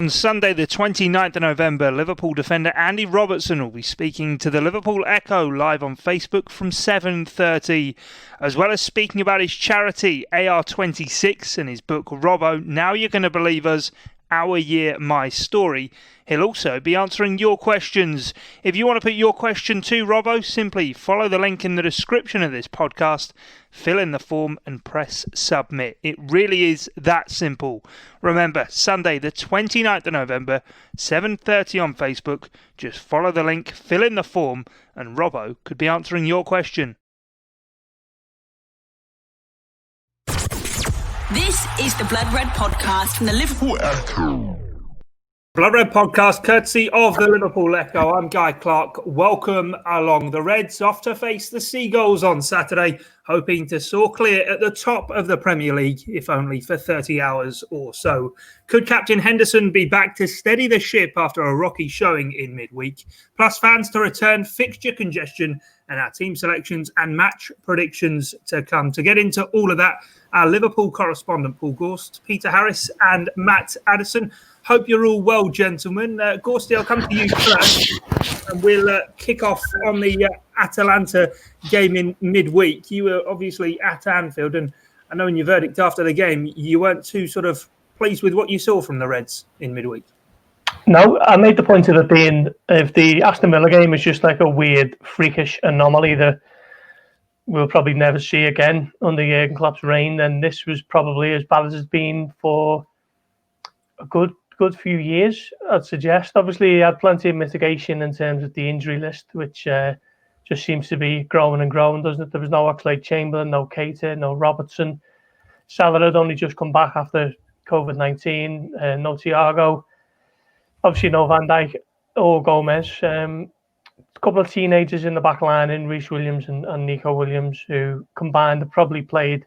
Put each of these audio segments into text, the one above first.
On Sunday, the 29th of November, Liverpool defender Andy Robertson will be speaking to the Liverpool Echo live on Facebook from 7:30, as well as speaking about his charity AR26 and his book Robbo, Now You're Gonna Believe Us, Our Year, My Story. He'll also be answering your questions. If you want to put your question to Robbo, simply follow the link in the description of this podcast, fill in the form and press submit. It really is that simple. Remember, Sunday the 29th of November, 7:30 on Facebook. Just follow the link, fill in the form, and Robbo could be answering your question. This is the Blood Red Podcast from the Liverpool Echo. Blood Red Podcast, courtesy of the Liverpool Echo. I'm Guy Clarke. Welcome along. The Reds off to face the Seagulls on Saturday, hoping to soar clear at the top of the Premier League, if only for 30 hours or so. Could Captain Henderson be back to steady the ship after a rocky showing in midweek? Plus fans to return, fixture congestion, and our team selections and match predictions to come. To get into all of that, our Liverpool correspondent Paul Gorst, Peter Harris and Matt Addison. Hope you're all well, gentlemen. Gorsty, I'll come to you first, and we'll kick off on the Atalanta game in midweek. You were obviously at Anfield, and I know in your verdict after the game, you weren't too sort of pleased with what you saw from the Reds in midweek. No, I made the point of it being, if the Aston Villa game is just like a weird, freakish anomaly that we'll probably never see again under Jurgen Klopp's reign, then this was probably as bad as it's been for a good few years, I'd suggest. Obviously, he had plenty of mitigation in terms of the injury list, which just seems to be growing and growing, doesn't it? There was no Oxlade-Chamberlain, no Keita, no Robertson. Salah had only just come back after COVID-19, no Thiago. Obviously, no Van Dijk or Gomez. A couple of teenagers in the back line, in Reece Williams and Nico Williams, who combined have probably played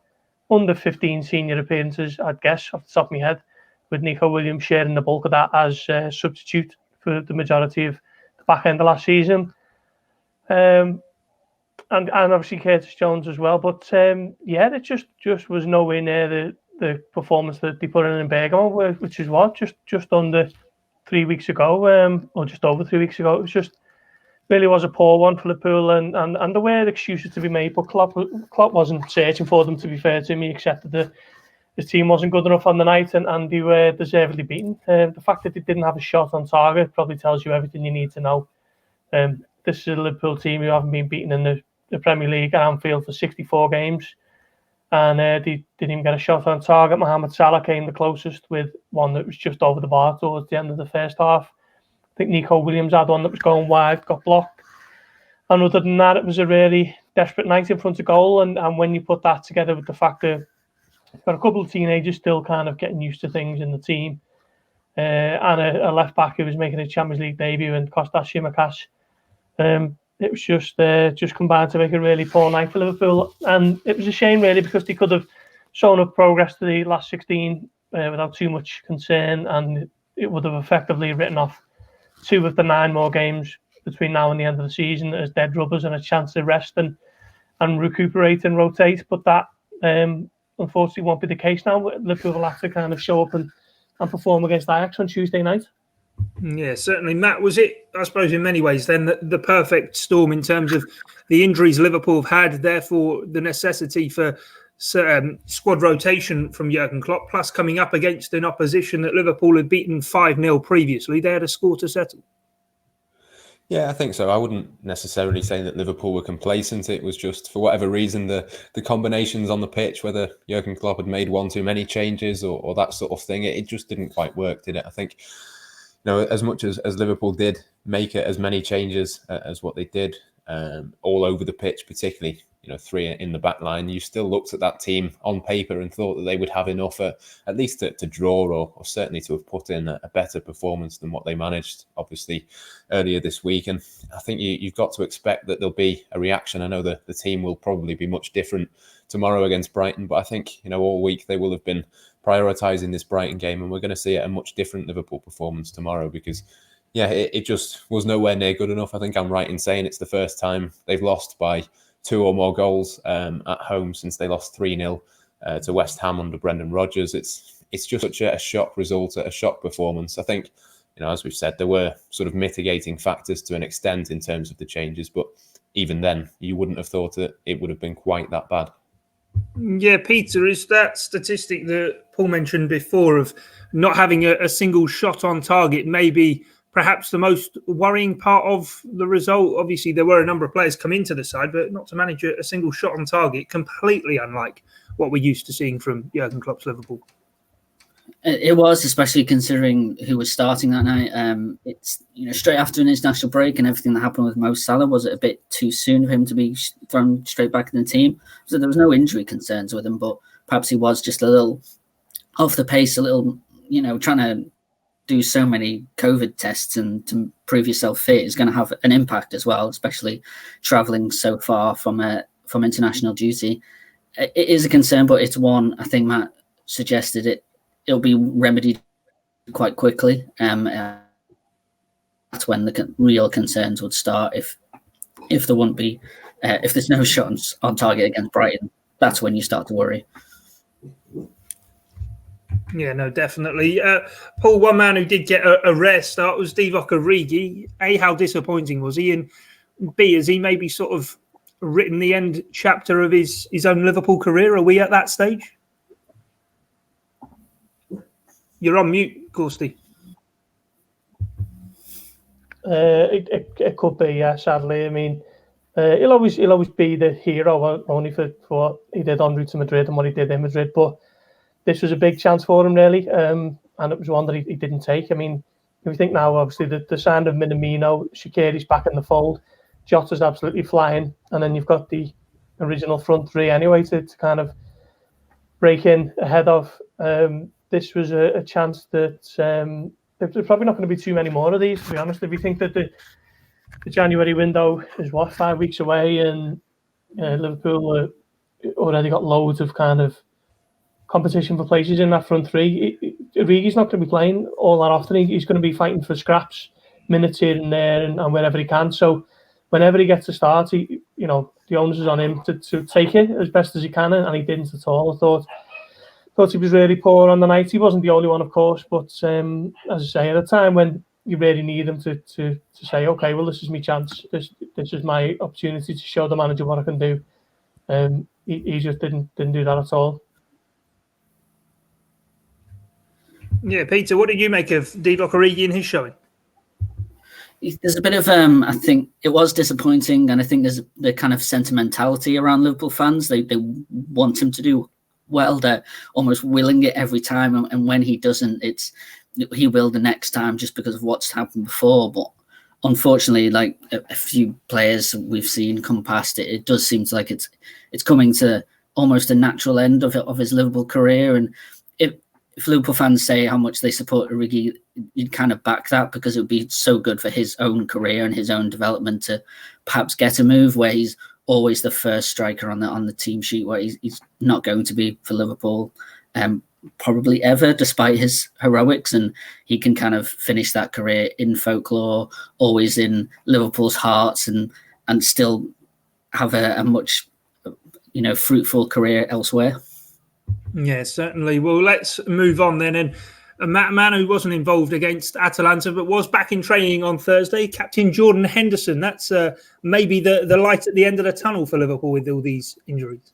under 15 senior appearances, I'd guess, off the top of my head, with Nico Williams sharing the bulk of that as substitute for the majority of the back end of last season. And obviously Curtis Jones as well. But it just was nowhere near the performance that they put in Bergamo, which is just under 3 weeks ago, or just over 3 weeks ago. It was just really was a poor one for Liverpool, and there were excuses to be made, but Klopp wasn't searching for them, to be fair to him. He accepted that his team wasn't good enough on the night, and they were deservedly beaten. The fact that they didn't have a shot on target probably tells you everything you need to know. This is a Liverpool team who haven't been beaten in the Premier League at Anfield for 64 games, and they didn't even get a shot on target. Mohamed Salah came the closest with one that was just over the bar towards the end of the first half. I think Nico Williams had one that was going wide, got blocked. And other than that, it was a really desperate night in front of goal. And when you put that together with the fact that you've got a couple of teenagers still kind of getting used to things in the team, and a left-back who was making a Champions League debut, and Kostas Tsimikas, it was just combined to make a really poor night for Liverpool. And it was a shame, really, because they could have shown up progress to the last 16 without too much concern, and it would have effectively written off 2 of the 9 more games between now and the end of the season as dead rubbers and a chance to rest and recuperate and rotate. But that unfortunately won't be the case now. Liverpool will have to kind of show up and perform against Ajax on Tuesday night. Yeah, certainly. Matt, was it, I suppose, in many ways then the perfect storm in terms of the injuries Liverpool have had, therefore the necessity for squad rotation from Jurgen Klopp, plus coming up against an opposition that Liverpool had beaten 5-0 previously? They had a score to settle. Yeah, I think so. I wouldn't necessarily say that Liverpool were complacent. It was just, for whatever reason, the combinations on the pitch, whether Jurgen Klopp had made one too many changes or that sort of thing, it just didn't quite work, did it? I think, as much as Liverpool did make it as many changes as what they did, all over the pitch, particularly 3 in the back line, you still looked at that team on paper and thought that they would have enough at least to draw or certainly to have put in a better performance than what they managed, obviously, earlier this week. And I think you've got to expect that there'll be a reaction. I know the team will probably be much different tomorrow against Brighton, but I think, all week they will have been prioritising this Brighton game, and we're going to see a much different Liverpool performance tomorrow because, it just was nowhere near good enough. I think I'm right in saying it's the first time they've lost by 2 or more goals at home since they lost 3-0 to West Ham under Brendan Rodgers. It's it's just such a shock result, a shock performance. I think, as we've said, there were sort of mitigating factors to an extent in terms of the changes, but even then, you wouldn't have thought that it would have been quite that bad. Yeah, Peter, is that statistic that Paul mentioned before of not having a single shot on target maybe perhaps the most worrying part of the result? Obviously, there were a number of players come into the side, but not to manage a single shot on target, completely unlike what we're used to seeing from Jurgen Klopp's Liverpool. It was, especially considering who was starting that night. It's straight after an international break and everything that happened with Mo Salah. Was it a bit too soon for him to be thrown straight back in the team? So there was no injury concerns with him, but perhaps he was just a little off the pace, a little, trying to do so many COVID tests and to prove yourself fit is going to have an impact as well, especially travelling so far from international duty. It is a concern, but it's one I think Matt suggested it'll be remedied quite quickly. That's when the real concerns would start. If there wouldn't be, if there's no shots on target against Brighton, that's when you start to worry. Yeah, no, definitely. Paul, one man who did get a rare start was Divock Origi. A, how disappointing was he? And B, has he maybe sort of written the end chapter of his own Liverpool career? Are we at that stage? You're on mute, Gorsty. It could be, yeah, sadly. I mean, he'll always be the hero, only for what he did en route to Madrid and what he did in Madrid. But this was a big chance for him, really, and it was one that he didn't take. I mean, if you think now, obviously, the sign of Minamino, Shaqiri's back in the fold, Jota's absolutely flying, and then you've got the original front three anyway to kind of break in ahead of. This was a chance that there's probably not going to be too many more of these, to be honest. If you think that the January window is 5 weeks away, and Liverpool already got loads of kind of competition for places in that front three. Origi's not going to be playing all that often. He's going to be fighting for scraps, minutes here and there, and wherever he can. So whenever he gets a start, the onus is on him to take it as best as he can, and he didn't at all. I thought he was really poor on the night. He wasn't the only one, of course, but as I say, at a time when you really need him to say, okay, well, this is my chance. This is my opportunity to show the manager what I can do. He just didn't do that at all. Yeah, Peter, what did you make of Divock Origi and his showing? There's a bit of, I think it was disappointing, and I think there's the kind of sentimentality around Liverpool fans. They want him to do well. They're almost willing it every time, and when he doesn't, he will the next time just because of what's happened before. But unfortunately, like a few players we've seen come past, it does seem like it's coming to almost a natural end of his Liverpool career. And if Liverpool fans say how much they support Origi, you'd kind of back that, because it would be so good for his own career and his own development to perhaps get a move where he's always the first striker on the team sheet, where he's not going to be for Liverpool probably ever, despite his heroics, and he can kind of finish that career in folklore, always in Liverpool's hearts, and still have a much fruitful career elsewhere. Yeah, certainly. Well, let's move on then. And a man who wasn't involved against Atalanta but was back in training on Thursday, Captain Jordan Henderson. That's maybe the light at the end of the tunnel for Liverpool with all these injuries.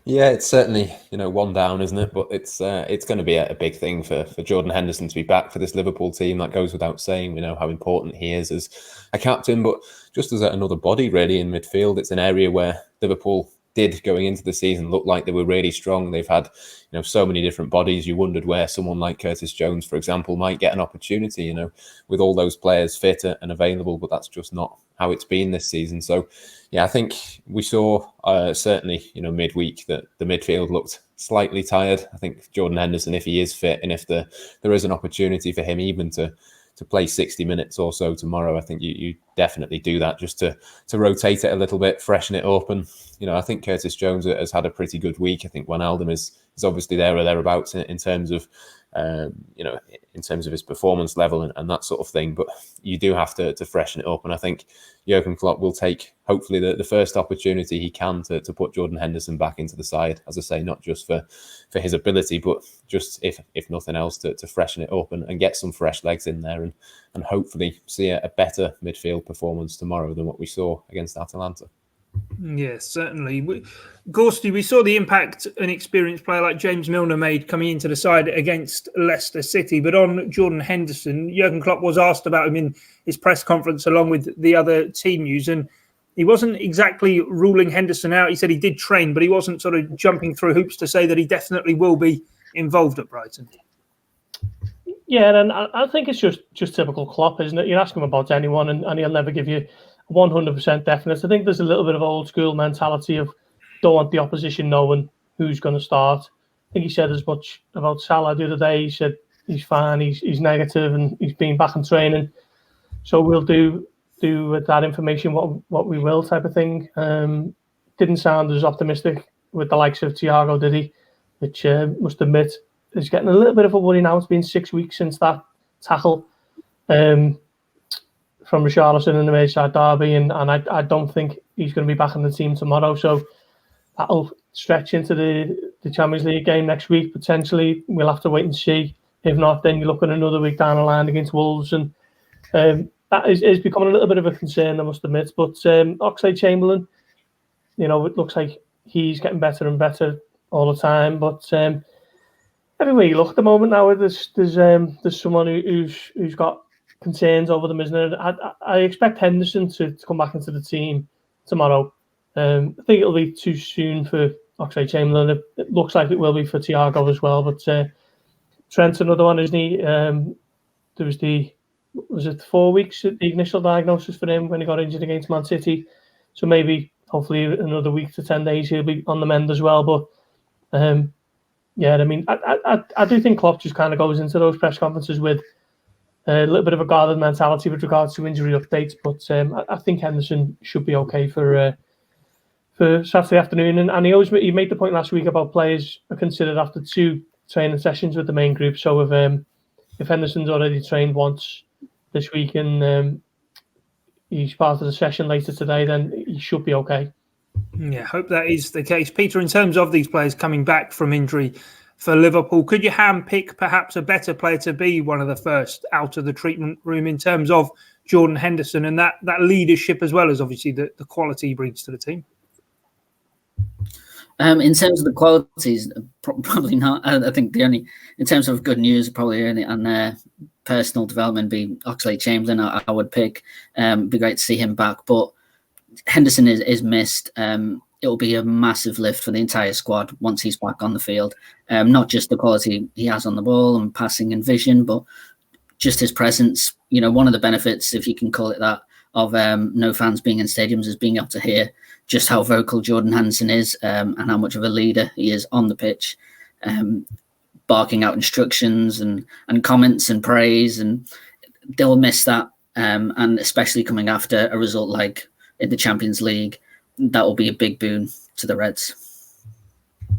Yeah, it's certainly one down, isn't it? But it's going to be a big thing for Jordan Henderson to be back for this Liverpool team. That goes without saying. We know how important he is as a captain, but just as another body really in midfield, it's an area where Liverpool did going into the season look like they were really strong. They've had so many different bodies. You wondered where someone like Curtis Jones, for example, might get an opportunity, with all those players fit and available, but that's just not how it's been this season. So yeah, I think we saw certainly midweek that the midfield looked slightly tired. I think Jordan Henderson, if he is fit and if there is an opportunity for him even to play 60 minutes or so tomorrow, I think you definitely do that just to rotate it a little bit, freshen it up. And I think Curtis Jones has had a pretty good week. I think Wijnaldum is obviously there or thereabouts in terms of in terms of his performance level and that sort of thing. But you do have to freshen it up. And I think Jurgen Klopp will take, hopefully, the first opportunity he can to put Jordan Henderson back into the side. As I say, not just for his ability, but just if nothing else, to freshen it up and get some fresh legs in there and hopefully see a better midfield performance tomorrow than what we saw against Atalanta. Yes, certainly. Gorsty, we saw the impact an experienced player like James Milner made coming into the side against Leicester City. But on Jordan Henderson, Jurgen Klopp was asked about him in his press conference along with the other team news, and he wasn't exactly ruling Henderson out. He said he did train, but he wasn't sort of jumping through hoops to say that he definitely will be involved at Brighton. Yeah, and I think it's just typical Klopp, isn't it? You ask him about anyone and he'll never give you 100% definite. I think there's a little bit of old school mentality of don't want the opposition knowing who's going to start. I think he said as much about Salah the other day. He said he's fine, he's negative, and he's been back in training. So we'll do with that information what we will, type of thing. Didn't sound as optimistic with the likes of Thiago, did he? Which must admit is getting a little bit of a worry now. It's been 6 weeks since that tackle from Richarlison in the Merseyside derby, and I don't think he's going to be back in the team tomorrow. So that'll stretch into the Champions League game next week, potentially. We'll have to wait and see. If not, then you look at another week down the line against Wolves, and that is becoming a little bit of a concern, I must admit. But Oxlade-Chamberlain, it looks like he's getting better and better all the time. But everywhere you look at the moment now, there's someone who's got concerns over them, isn't it? I expect Henderson to come back into the team tomorrow. I think it'll be too soon for Oxlade-Chamberlain. It looks like it will be for Thiago as well. But Trent's another one, isn't he? There was it 4 weeks, the initial diagnosis for him when he got injured against Man City. So maybe, hopefully, another week to 10 days he'll be on the mend as well. But I do think Klopp just kind of goes into those press conferences with a little bit of a guarded mentality with regards to injury updates. But I think Henderson should be okay for Saturday afternoon. And he made the point last week about players are considered after 2 training sessions with the main group. So if Henderson's already trained once this week and he's part of the session later today, then he should be okay. Yeah, hope that is the case. Peter, in terms of these players coming back from injury for Liverpool, could you handpick perhaps a better player to be one of the first out of the treatment room in terms of Jordan Henderson and that leadership, as well as obviously the quality he brings to the team? In terms of the qualities, probably not. I think in terms of good news, probably only on personal development, be Oxlade-Chamberlain. I would pick. Be great to see him back, but Henderson is missed. It'll be a massive lift for the entire squad once he's back on the field. Not just the quality he has on the ball and passing and vision, but just his presence. One of the benefits, if you can call it that, of no fans being in stadiums is being able to hear just how vocal Jordan Henderson is and how much of a leader he is on the pitch, barking out instructions and comments and praise, and they'll miss that. And especially coming after a result like in the Champions League, that will be a big boon to the Reds.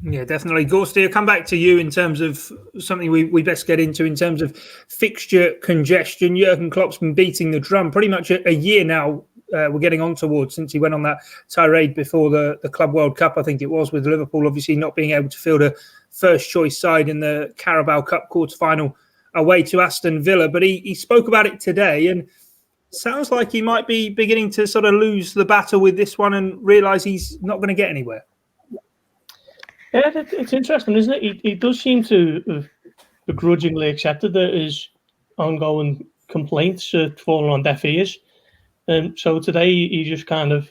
Yeah, definitely. Gorst, I'll come back to you in terms of something we best get into in terms of fixture congestion. Jurgen Klopp's been beating the drum pretty much a year now. We're getting on towards since he went on that tirade before the Club World Cup, I think it was, with Liverpool obviously not being able to field a first choice side in the Carabao Cup quarter-final away to Aston Villa. But he spoke about it today, and sounds like he might be beginning to sort of lose the battle with this one and realise he's not going to get anywhere. Yeah, it's interesting, isn't it? He does seem to have begrudgingly accepted that his ongoing complaints are falling on deaf ears. So today he just kind of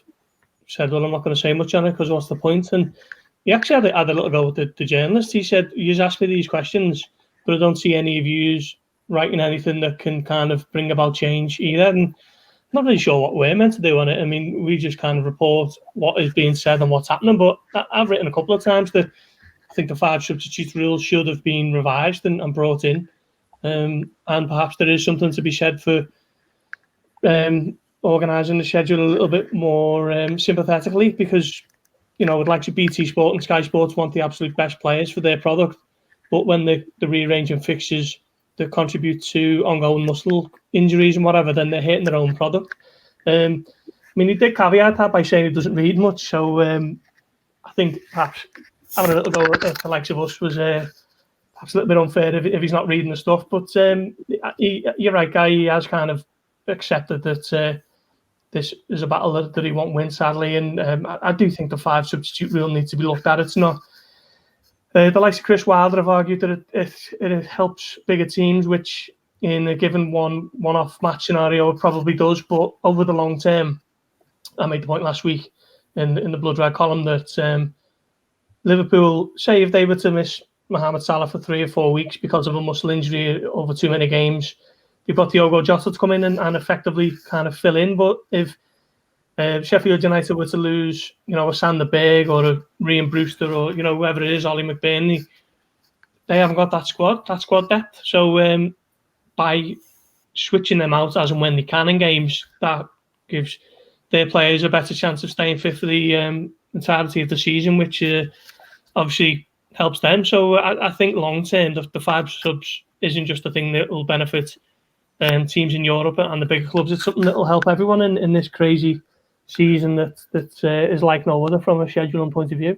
said, well, I'm not going to say much on it because what's the point? And he actually had a little go with the journalist. He said, you asked me these questions, but I don't see any of you writing anything that can kind of bring about change either. And I'm not really sure what we're meant to do on it. I mean, we just kind of report what is being said and what's happening. But I've written a couple of times that I think the 5 substitutes rule should have been revised and brought in. And perhaps there is something to be said for organising the schedule a little bit more sympathetically, because, with likes of BT Sport and Sky Sports want the absolute best players for their product. but when they're rearranging fixtures that contribute to ongoing muscle injuries and whatever, then they're hitting their own product. I mean, he did caveat that by saying he doesn't read much, so I think perhaps having a little go at the likes of us was perhaps a little bit unfair if he's not reading the stuff. But you're right, Guy. He has kind of accepted that this is a battle that he won't win, sadly. And I do think the 5 substitute rule needs to be looked at. It's not. The likes of Chris Wilder have argued that it helps bigger teams, which in a given one-off match scenario it probably does. But over the long term, I made the point last week in the Blood Red column that Liverpool, say if they were to miss Mohamed Salah for 3 or 4 weeks because of a muscle injury over too many games, they've got Diogo Jota to come in and effectively kind of fill in. But if Sheffield United were to lose, a Sander Berg or a Ryan Brewster or, whoever it is, Ollie McBurney, they haven't got that squad depth. So by switching them out as and when they can in games, that gives their players a better chance of staying fit for the entirety of the season, which obviously helps them. So I think long term, the 5 subs isn't just a thing that will benefit teams in Europe and the bigger clubs. It's something that will help everyone in this crazy season that is like no other from a scheduling point of view.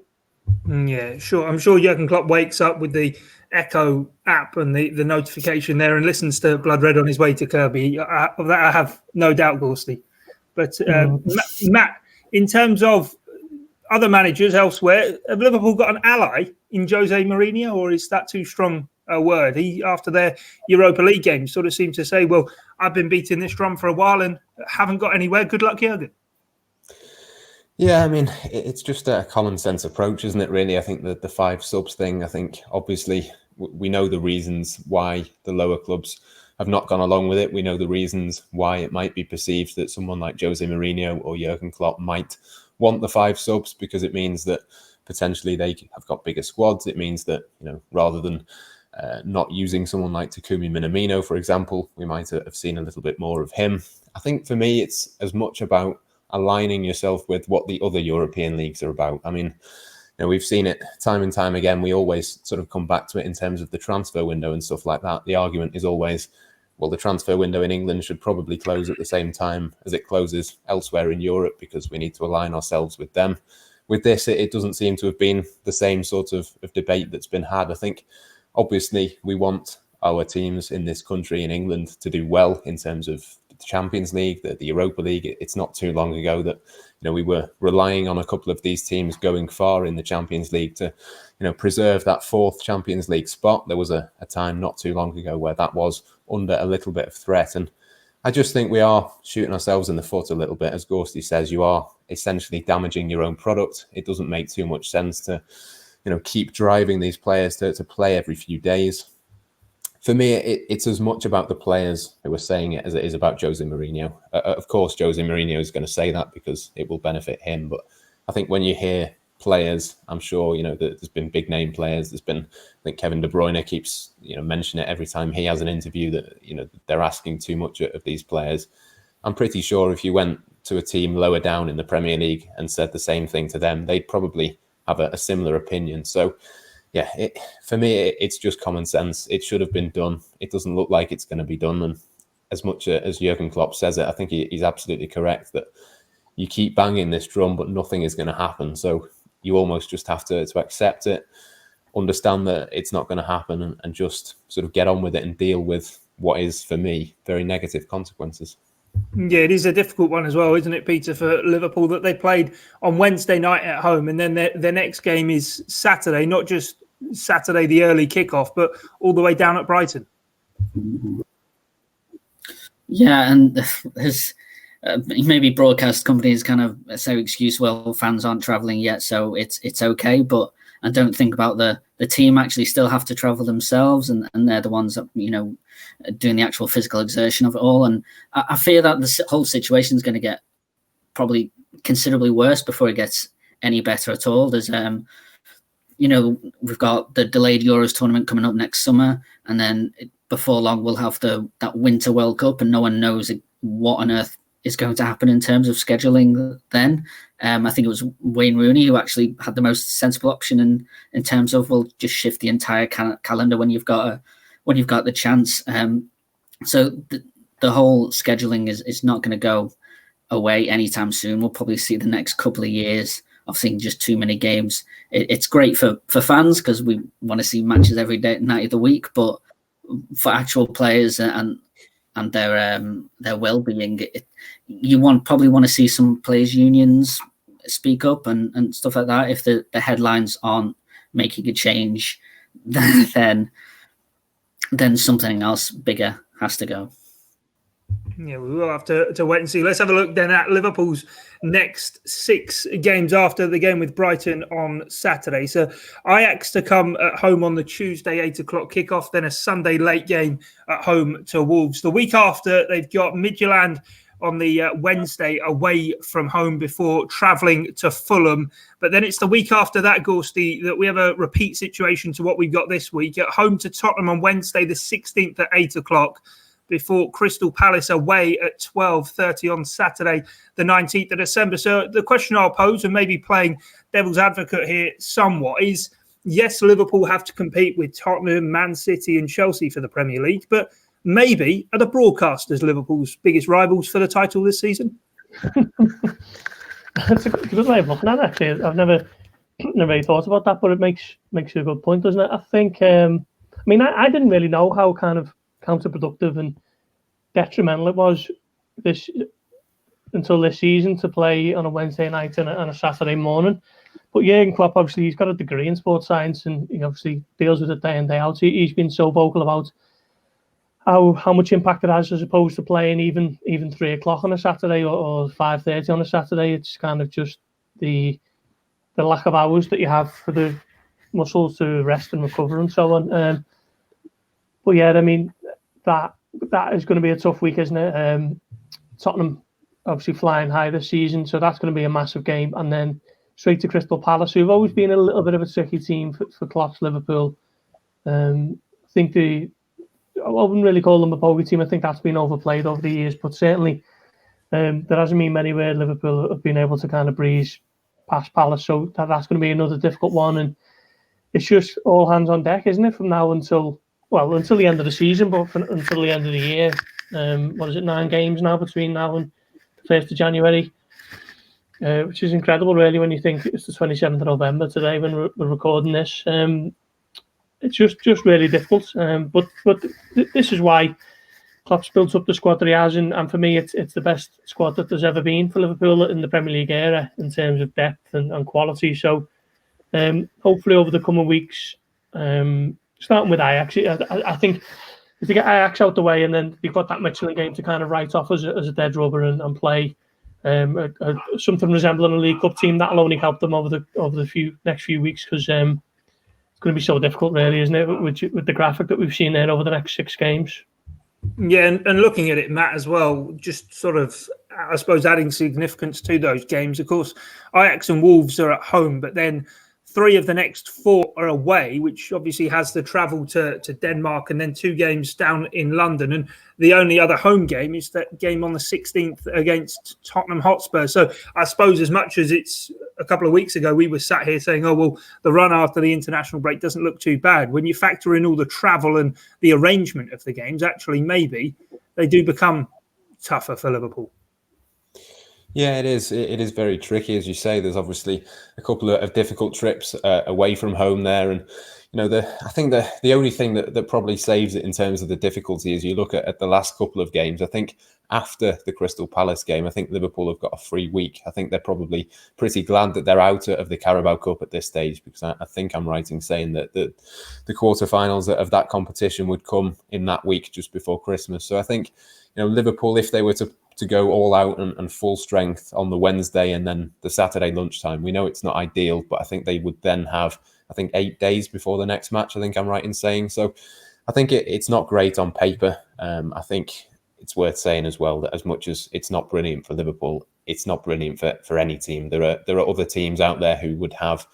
Yeah, sure. I'm sure Jurgen Klopp wakes up with the Echo app and the notification there and listens to Blood Red on his way to Kirby. Of that I have no doubt, Gorsty. But Matt, in terms of other managers elsewhere, have Liverpool got an ally in Jose Mourinho, or is that too strong a word? He, after their Europa League game, sort of seemed to say, well, I've been beating this drum for a while and haven't got anywhere. Good luck, Jurgen. Yeah, I mean, it's just a common sense approach, isn't it, really? I think that the 5 subs thing, I think, obviously, we know the reasons why the lower clubs have not gone along with it. We know the reasons why it might be perceived that someone like Jose Mourinho or Jurgen Klopp might want the 5 subs, because it means that potentially they have got bigger squads. It means that, rather than not using someone like Takumi Minamino, for example, we might have seen a little bit more of him. I think for me, it's as much about aligning yourself with what the other European leagues are about. I mean, we've seen it time and time again. We always sort of come back to it in terms of the transfer window and stuff like that. The argument is always, well, the transfer window in England should probably close at the same time as it closes elsewhere in Europe because we need to align ourselves with them. With this, it doesn't seem to have been the same sort of debate that's been had. I think, obviously, we want our teams in this country, in England, to do well in terms of the Champions League, the Europa League. It's not too long ago that we were relying on a couple of these teams going far in the Champions League to preserve that 4th Champions League spot. There was a time not too long ago where that was under a little bit of threat, and I just think we are shooting ourselves in the foot a little bit. As Gorsty says, you are essentially damaging your own product. It doesn't make too much sense to keep driving these players to play every few days. For me, it's as much about the players who are saying it as it is about Jose Mourinho. Of course, Jose Mourinho is going to say that because it will benefit him. But I think when you hear players, I'm sure, there's been big name players. There's been, I think Kevin De Bruyne keeps, mentioning it every time he has an interview that, they're asking too much of these players. I'm pretty sure if you went to a team lower down in the Premier League and said the same thing to them, they'd probably have a similar opinion. So, yeah, for me, it's just common sense. It should have been done. It doesn't look like it's going to be done. And as much as Jurgen Klopp says it, I think he's absolutely correct that you keep banging this drum, but nothing is going to happen. So you almost just have to accept it, understand that it's not going to happen, and just sort of get on with it and deal with what is, for me, very negative consequences. Yeah, it is a difficult one as well, isn't it, Peter, for Liverpool, that they played on Wednesday night at home and then their next game is Saturday, not just Saturday, the early kickoff, but all the way down at Brighton. Yeah, and there's maybe broadcast companies kind of say excuse, well, fans aren't travelling yet, so it's okay, but I don't think about the team actually still have to travel themselves, and they're the ones that, doing the actual physical exertion of it all. And I fear that the whole situation is going to get probably considerably worse before it gets any better at all. There's, we've got the delayed Euros tournament coming up next summer, and then before long we'll have that Winter World Cup, and no one knows what on earth is going to happen in terms of scheduling then. I think it was Wayne Rooney who actually had the most sensible option in terms of, well, just shift the entire calendar when you've got the chance. So the whole scheduling is not going to go away anytime soon. We'll probably see the next couple of years of seeing just too many games. It's great for fans because we want to see matches every night of the week, but for actual players and their well-being, you probably want to see some players' unions speak up and stuff like that. If the headlines aren't making a change, then something else bigger has to go. Yeah, we will have to wait and see. Let's have a look then at Liverpool's next 6 games after the game with Brighton on Saturday. So Ajax to come at home on the Tuesday 8 o'clock kickoff, then a Sunday late game at home to Wolves. The week after, they've got Midtjylland on the Wednesday away from home before travelling to Fulham. But then it's the week after that, Gorsty, that we have a repeat situation to what we've got this week. At home to Tottenham on Wednesday the 16th at 8 o'clock. Before Crystal Palace away at 12:30 on Saturday, the 19th of December. So the question I'll pose, and maybe playing devil's advocate here somewhat, is yes, Liverpool have to compete with Tottenham, Man City and Chelsea for the Premier League, but maybe are the broadcasters Liverpool's biggest rivals for the title this season? That's a good way of looking at it, actually. I've never really thought about that, but it makes a good point, doesn't it? I think, I didn't really know how kind of counterproductive and detrimental it was until this season to play on a Wednesday night and a Saturday morning. But Jurgen Klopp, obviously, he's got a degree in sports science and he obviously deals with it day in, day out. He's been so vocal about how much impact it has as opposed to playing even 3 o'clock on a Saturday or 5:30 on a Saturday. It's kind of just the lack of hours that you have for the muscles to rest and recover and so on. But yeah, I mean, that is going to be a tough week, isn't it? Tottenham obviously flying high this season, so that's going to be a massive game. And then straight to Crystal Palace, who've always been a little bit of a tricky team for Klopp's Liverpool. I think I wouldn't really call them a bogey team. I think that's been overplayed over the years, but certainly there hasn't been many where Liverpool have been able to kind of breeze past Palace. So that's going to be another difficult one. And it's just all hands on deck, isn't it, from now until the end of the season, but until the end of the year. 9 games now between now and 1st of January, which is incredible, really, when you think it's the 27th of November today when we're recording this. It's just really difficult. But this is why Klopp's built up the squad that he has, and for me, it's the best squad that there's ever been for Liverpool in the Premier League era in terms of depth and quality. So hopefully over the coming weeks, starting with Ajax, I think if you get Ajax out the way and then you've got that Midtjylland game to kind of write off as a dead rubber and play something resembling a League Cup team, that'll only help them over the next few weeks, because it's going to be so difficult, really, isn't it, with the graphic that we've seen there over the next 6 games. Yeah, and looking at it, Matt, as well, just sort of, I suppose, adding significance to those games. Of course, Ajax and Wolves are at home, but then 3 of the next 4 are away, which obviously has the travel to Denmark and then 2 games down in London. And the only other home game is that game on the 16th against Tottenham Hotspur. So I suppose as much as it's a couple of weeks ago, we were sat here saying, oh, well, the run after the international break doesn't look too bad. When you factor in all the travel and the arrangement of the games, actually, maybe they do become tougher for Liverpool. Yeah, it is. It is very tricky, as you say. There's obviously a couple of difficult trips away from home there, and I think the only thing that probably saves it in terms of the difficulty is you look at the last couple of games. I think after the Crystal Palace game, I think Liverpool have got a free week. I think they're probably pretty glad that they're out of the Carabao Cup at this stage, because I think I'm right in saying that the quarterfinals of that competition would come in that week just before Christmas. So I think Liverpool, if they were to go all out and full strength on the Wednesday and then the Saturday lunchtime, we know it's not ideal, but I think they would then have, 8 days before the next match. I think I'm right in saying. So I think it's not great on paper. I think it's worth saying as well that as much as it's not brilliant for Liverpool, it's not brilliant for any team. There are other teams out there who would have,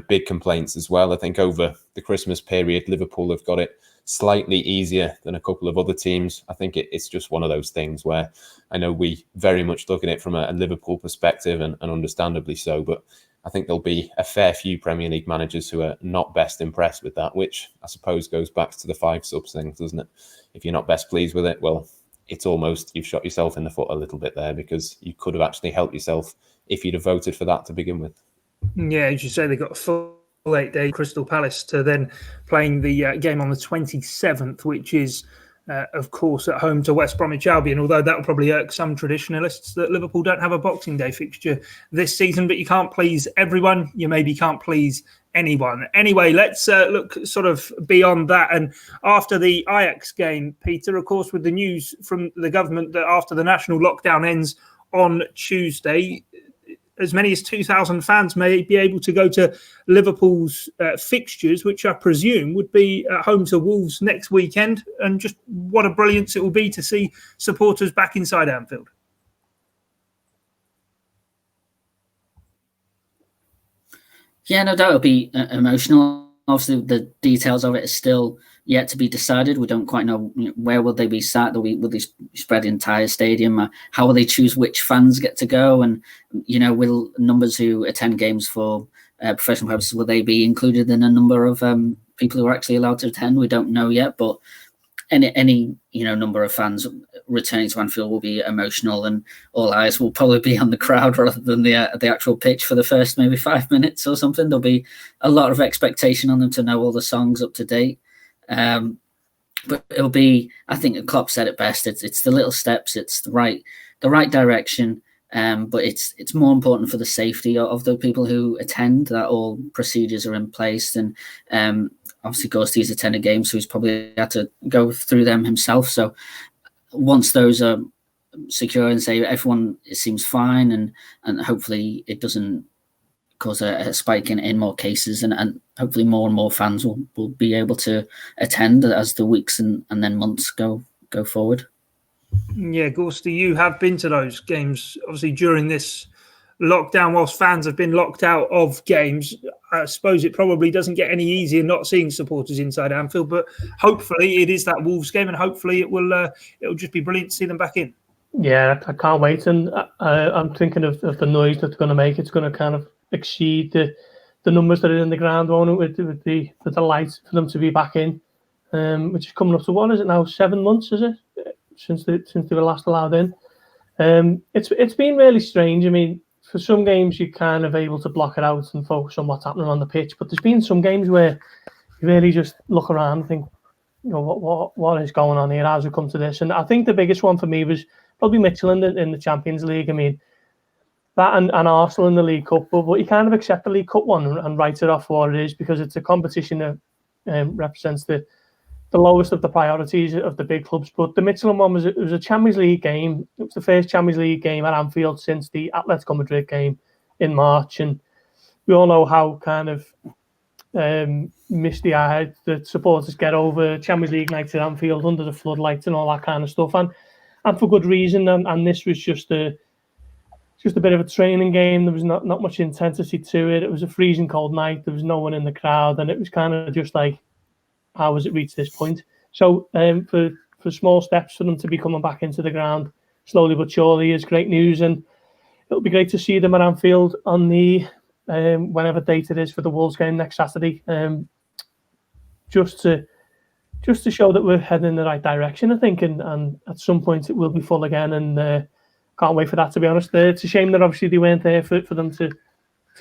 big complaints as well. I think over the Christmas period, Liverpool have got it slightly easier than a couple of other teams. I think it's just one of those things where I know we very much look at it from a Liverpool perspective, and understandably so, but I think there'll be a fair few Premier League managers who are not best impressed with that, which I suppose goes back to the 5 subs thing, doesn't it? If you're not best pleased with it, well, it's almost you've shot yourself in the foot a little bit there, because you could have actually helped yourself if you'd have voted for that to begin with. Yeah, as you say, they got a full 8 day Crystal Palace to then playing the game on the 27th, which is, of course, at home to West Bromwich Albion, although that will probably irk some traditionalists that Liverpool don't have a Boxing Day fixture this season, but you can't please everyone. You maybe can't please anyone. Anyway, let's look sort of beyond that. And after the Ajax game, Peter, of course, with the news from the government that after the national lockdown ends on Tuesday, as many as 2,000 fans may be able to go to Liverpool's fixtures, which I presume would be at home to Wolves next weekend. And just what a brilliance it will be to see supporters back inside Anfield. Yeah, no doubt it'll be emotional. Obviously, the details of it are still yet to be decided. We don't quite know where will they be sat. Will they spread the entire stadium? How will they choose which fans get to go? And will numbers who attend games for professional purposes, will they be included in a number of people who are actually allowed to attend? We don't know yet, but any number of fans returning to Anfield will be emotional, and all eyes will probably be on the crowd rather than the actual pitch for the first maybe 5 minutes or something. There'll be a lot of expectation on them to know all the songs up to date. But it'll be, I think Klopp said it best, it's the little steps, it's the right direction, but it's more important for the safety of the people who attend that all procedures are in place. And obviously Gorst, he's attended games, so he's probably had to go through them himself. So once those are secure and say everyone, it seems fine, and hopefully it doesn't cause a spike in more cases, and hopefully more and more fans will be able to attend as the weeks and then months go forward. Yeah, Gorsty, you have been to those games, obviously, during this lockdown, whilst fans have been locked out of games. I suppose it probably doesn't get any easier not seeing supporters inside Anfield, but hopefully it is that Wolves game, and hopefully it'll just be brilliant to see them back in. Yeah, I can't wait, and I'm thinking of the noise that's going to make. It's going to kind of exceed the numbers that are in the ground, won't it, with the delight for them to be back in, which is coming up to, what is it now, 7 months, is it, since they were last allowed in. It's been really strange. I mean, for some games you're kind of able to block it out and focus on what's happening on the pitch, but there's been some games where you really just look around and think, what is going on here? How's it come to this? And I think the biggest one for me was probably Midtjylland in the Champions League. I mean, that and Arsenal in the League Cup, but you kind of accept the League Cup one and write it off for what it is, because it's a competition that represents the lowest of the priorities of the big clubs. But the Midtjylland one was a Champions League game. It was the first Champions League game at Anfield since the Atletico Madrid game in March, and we all know how kind of misty-eyed the supporters get over Champions League nights at Anfield under the floodlights and all that kind of stuff, and for good reason. And this was just a bit of a training game. There was not much intensity to it. It was a freezing cold night. There was no one in the crowd, and it was kind of just like, how has it reached this point? So for small steps for them to be coming back into the ground slowly but surely is great news, and it'll be great to see them at Anfield on the whenever date it is for the Wolves game next Saturday, just to show that we're heading in the right direction, I think, and at some point it will be full again, and can't wait for that, to be honest. It's a shame that obviously they weren't there for them to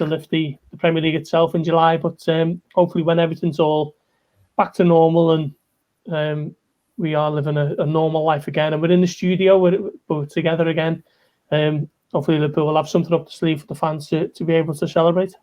lift the Premier League itself in July, but hopefully when everything's all back to normal and we are living a normal life again, and we're in the studio, we're together again, hopefully Liverpool will have something up the sleeve for the fans to be able to celebrate.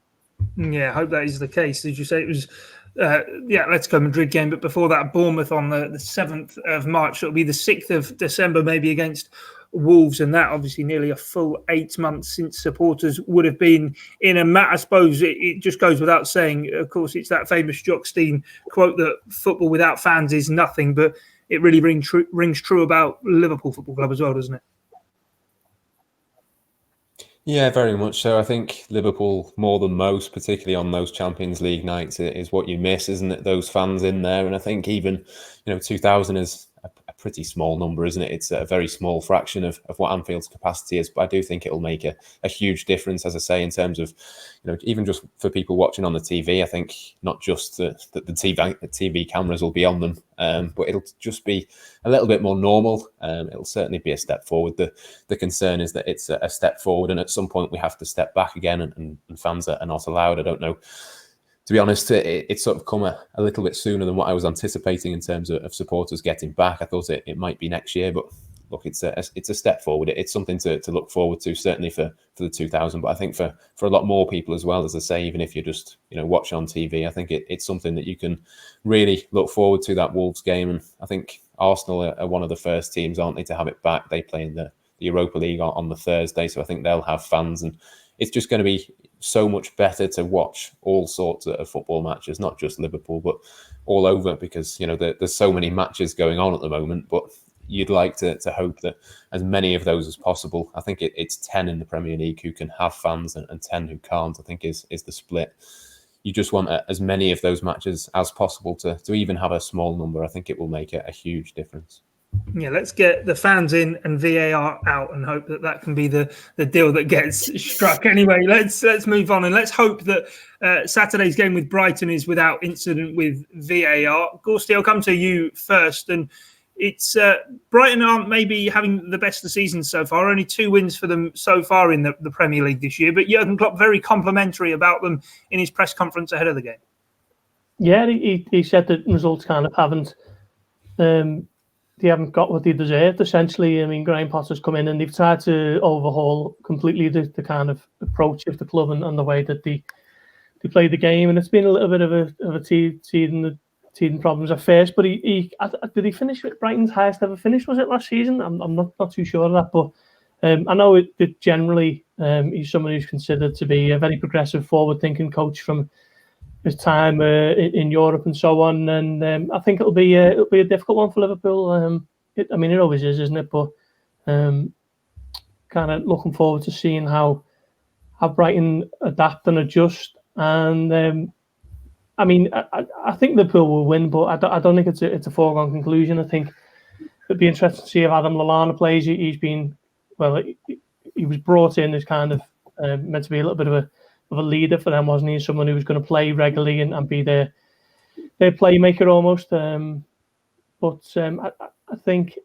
Yeah, I hope that is the case. As you say, it was let's go Madrid game, but before that, Bournemouth on the 7th of March. It'll be the 6th of December, maybe, against Wolves, and that obviously nearly a full 8 months since supporters would have been in. And Matt, I suppose it just goes without saying, of course, it's that famous Jock Stein quote that football without fans is nothing, but it really rings true about Liverpool Football Club as well, doesn't it? Yeah, very much so. I think Liverpool, more than most, particularly on those Champions League nights, it is what you miss, isn't it? Those fans in there. And I think even, 2,000 is a pretty small number, isn't it? It's a very small fraction of what Anfield's capacity is. But I do think it'll make a huge difference, as I say, in terms of, even just for people watching on the TV. I think not just that the TV cameras will be on them, but it'll just be a little bit more normal. It'll certainly be a step forward. The concern is that it's a step forward, and at some point we have to step back again, and fans are not allowed. I don't know. To be honest, it's sort of come a little bit sooner than what I was anticipating in terms of supporters getting back. I thought it might be next year, but look, it's a step forward. It's something to look forward to, certainly for the 2000, but I think for a lot more people as well, as I say, even if you just watch on TV, I think it's something that you can really look forward to, that Wolves game. And I think Arsenal are one of the first teams, aren't they, to have it back. They play in the Europa League on the Thursday, so I think they'll have fans, and it's just going to be so much better to watch all sorts of football matches, not just Liverpool, but all over, because there's so many matches going on at the moment. But you'd like to hope that as many of those as possible. I think it's 10 in the Premier League who can have fans, and 10 who can't, I think is the split. You just want as many of those matches as possible to even have a small number. I think it will make a huge difference. Yeah, let's get the fans in and VAR out, and hope that can be the deal that gets struck. Anyway, let's move on, and let's hope that Saturday's game with Brighton is without incident with VAR. Gorst, I'll come to you first, and it's Brighton aren't maybe having the best of the season so far. Only 2 wins for them so far in the Premier League this year, but Jurgen Klopp very complimentary about them in his press conference ahead of the game. Yeah, he said that results kind of haven't. They haven't got what they deserved, essentially. I mean, Graham Potter's come in and they've tried to overhaul completely the kind of approach of the club and the way that they play the game. And it's been a little bit of a teething problems at first. But did he finish with Brighton's highest ever finish? Was it last season? I'm not too sure of that. But I know that generally he's someone who's considered to be a very progressive, forward-thinking coach from his time in Europe and so on, and I think it'll be a difficult one for Liverpool. It always is, isn't it? But kind of looking forward to seeing how Brighton adapt and adjust. And I think Liverpool will win, but I don't think it's a foregone conclusion. I think it'd be interesting to see if Adam Lallana plays. He was brought in as kind of meant to be a little bit of a leader for them, wasn't he? Someone who was going to play regularly and be their playmaker almost. I think,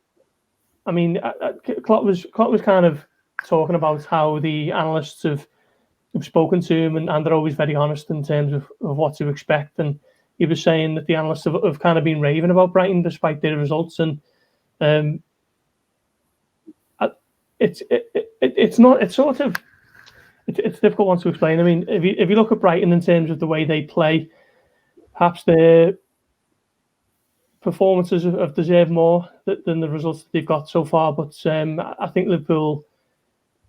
Klopp was kind of talking about how the analysts have spoken to him and they're always very honest in terms of what to expect. And he was saying that the analysts have kind of been raving about Brighton despite their results. And it's a difficult one to explain. I mean, if you look at Brighton in terms of the way they play, perhaps their performances have deserved more than the results that they've got so far. But I think Liverpool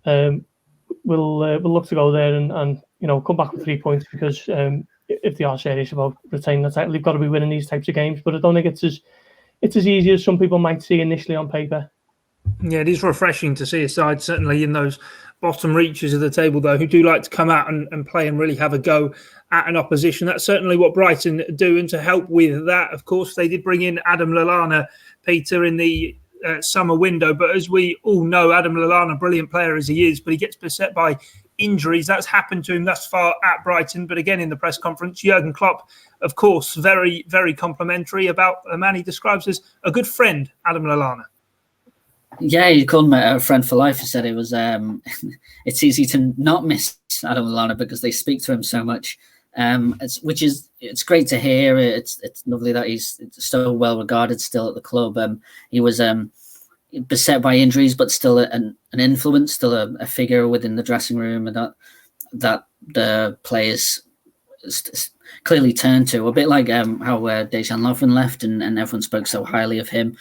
will look to go there and come back with 3 points, because if they are serious about retaining the title, they've got to be winning these types of games. But I don't think it's as easy as some people might see initially on paper. Yeah, it is refreshing to see a side, certainly in those bottom reaches of the table, though, who do like to come out and play and really have a go at an opposition. That's certainly what Brighton do. And to help with that, of course, they did bring in Adam Lallana, Peter, in the summer window. But as we all know, Adam Lallana, brilliant player as he is, but he gets beset by injuries. That's happened to him thus far at Brighton. But again, in the press conference, Jurgen Klopp, of course, very, very complimentary about a man he describes as a good friend, Adam Lallana. Yeah, he called him a friend for life. He said it was it's easy to not miss Adam Lallana because they speak to him so much. It's great to hear. It's lovely that he's so well regarded still at the club. He was beset by injuries, but still an influence, still a figure within the dressing room, and that the players clearly turned to. A bit like how Dejan Lovren left, and everyone spoke so highly of him.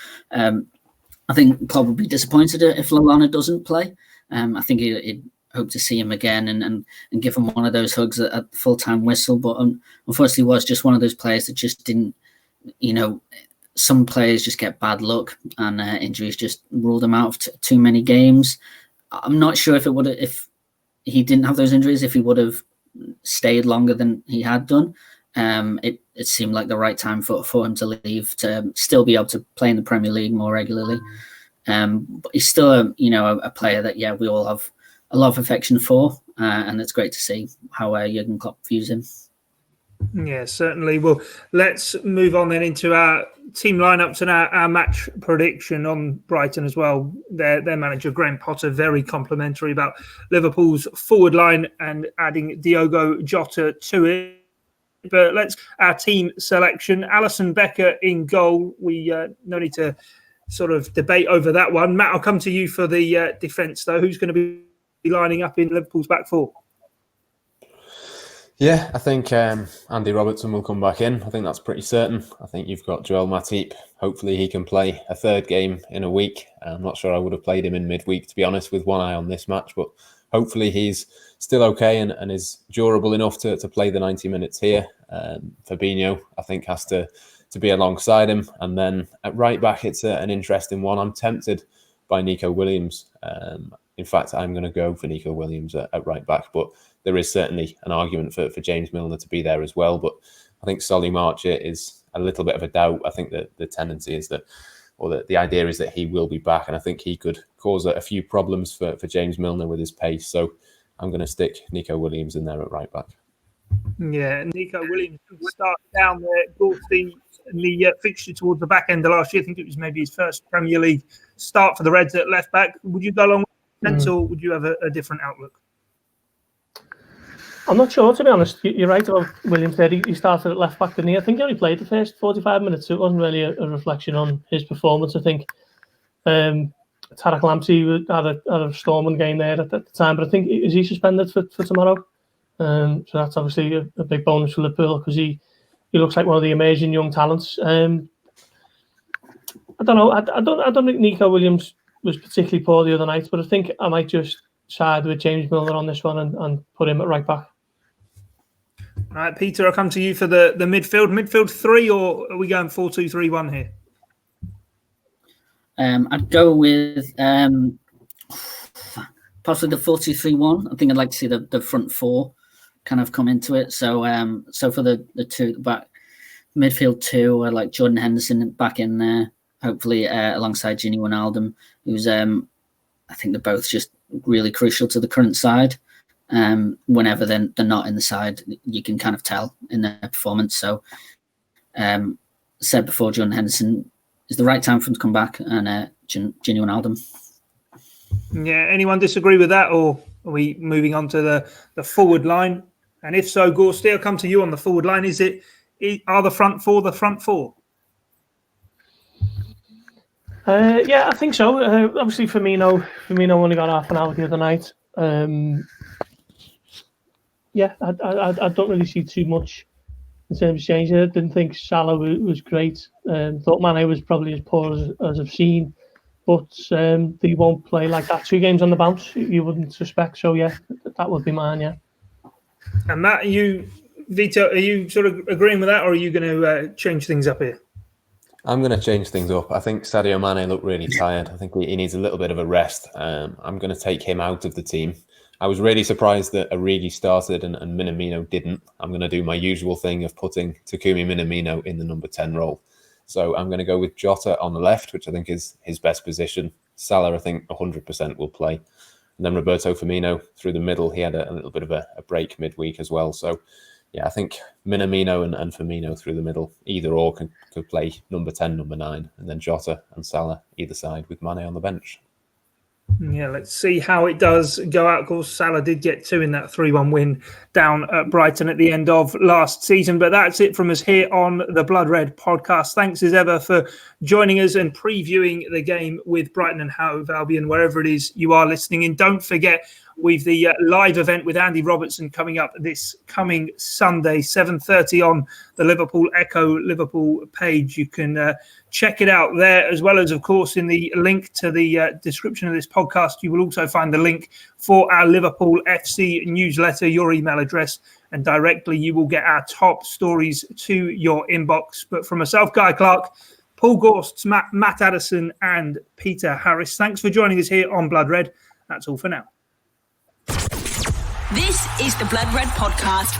I think probably disappointed if Lallana doesn't play. I think he'd hope to see him again and give him one of those hugs at full-time whistle. But unfortunately, was just one of those players that just didn't, some players just get bad luck and injuries just ruled them out of too many games. I'm not sure if he didn't have those injuries, if he would have stayed longer than he had done, it seemed like the right time for him to leave, to still be able to play in the Premier League more regularly. But he's still a player that we all have a lot of affection for, and it's great to see how Jurgen Klopp views him. Yeah, certainly. Well, let's move on then into our team lineups and our match prediction on Brighton as well. Their manager, Graham Potter, very complimentary about Liverpool's forward line and adding Diogo Jota to it. But our team selection. Alisson Becker in goal. We no need to sort of debate over that one. Matt, I'll come to you for the defence, though. Who's going to be lining up in Liverpool's back four? Yeah, I think Andy Robertson will come back in. I think that's pretty certain. I think you've got Joel Matip. Hopefully he can play a third game in a week. I'm not sure I would have played him in midweek, to be honest, with one eye on this match. But hopefully he's still okay and is durable enough to play the 90 minutes here. Fabinho, I think, has to be alongside him. And then at right back, it's an interesting one. I'm tempted by Nico Williams. In fact, I'm going to go for Nico Williams at right back. But there is certainly an argument for James Milner to be there as well. But I think Solly March is a little bit of a doubt. I think that the tendency is that, or the idea is that he will be back. And I think he could cause a few problems for James Milner with his pace. So I'm going to stick Nico Williams in there at right back. Yeah, Nico Williams started down there, Gorst in the fixture towards the back end of last year. I think it was maybe his first Premier League start for the Reds at left back. Would you go along with that, or would you have a different outlook? I'm not sure, to be honest. You're right about Williams there. He started at left back, didn't he? I think he only played the first 45 minutes, so it wasn't really a reflection on his performance. I think Tarek Lamptey had a storming game there at the time, but I think, is he suspended for tomorrow? So that's obviously a big bonus for Liverpool, because he looks like one of the amazing young talents. I don't know. I don't think Nico Williams was particularly poor the other night, but I think I might just side with James Milner on this one and put him at right back. All right, Peter, I'll come to you for the midfield. Midfield three, or are we going 4-2-3-1 here? I'd go with possibly the 4-2-3-1. I think I'd like to see the front four kind of come into it. So for the two back midfield two, I like Jordan Henderson back in there, hopefully alongside Gini Wijnaldum, who's I think they're both just really crucial to the current side. Whenever they're not in the side, you can kind of tell in their performance. So said before, Jordan Henderson is the right time for him to come back, and Gini Wijnaldum. Yeah, anyone disagree with that, or are we moving on to the forward line? And if so, Gorst, I'll come to you on the forward line. Are the front four the front four? Yeah, I think so. Obviously, Firmino only got half an hour the other night. Yeah, I don't really see too much in terms of change. I didn't think Salah was great. Thought Mane was probably as poor as I've seen. But they won't play like that. 2 games on the bounce, you wouldn't suspect. So, yeah, that would be mine, yeah. And Matt, Vito, are you sort of agreeing with that, or are you going to change things up here? I'm going to change things up. I think Sadio Mane looked really tired. I think he needs a little bit of a rest. I'm going to take him out of the team. I was really surprised that Origi started and Minamino didn't. I'm going to do my usual thing of putting Takumi Minamino in the number 10 role. So I'm going to go with Jota on the left, which I think is his best position. Salah, I think 100% will play. And then Roberto Firmino through the middle. He had a little bit of a break midweek as well. So, yeah, I think Minamino and Firmino through the middle, either or could play number 10, number 9. And then Jota and Salah either side with Mane on the bench. Yeah, let's see how it does go out. Of course, Salah did get 2 in that 3-1 win down at Brighton at the end of last season. But that's it from us here on the Blood Red podcast. Thanks as ever for joining us and previewing the game with Brighton and Hove Albion, wherever it is you are listening in. Don't forget, we've the live event with Andy Robertson coming up this coming Sunday, 7:30 on the Liverpool Echo Liverpool page. You can check it out there, as well as, of course, in the link to the description of this podcast. You will also find the link for our Liverpool FC newsletter, your email address, and directly you will get our top stories to your inbox. But from myself, Guy Clarke, Paul Gorst, Matt Addison and Peter Harris, thanks for joining us here on Blood Red. That's all for now. This is the Blood Red Podcast.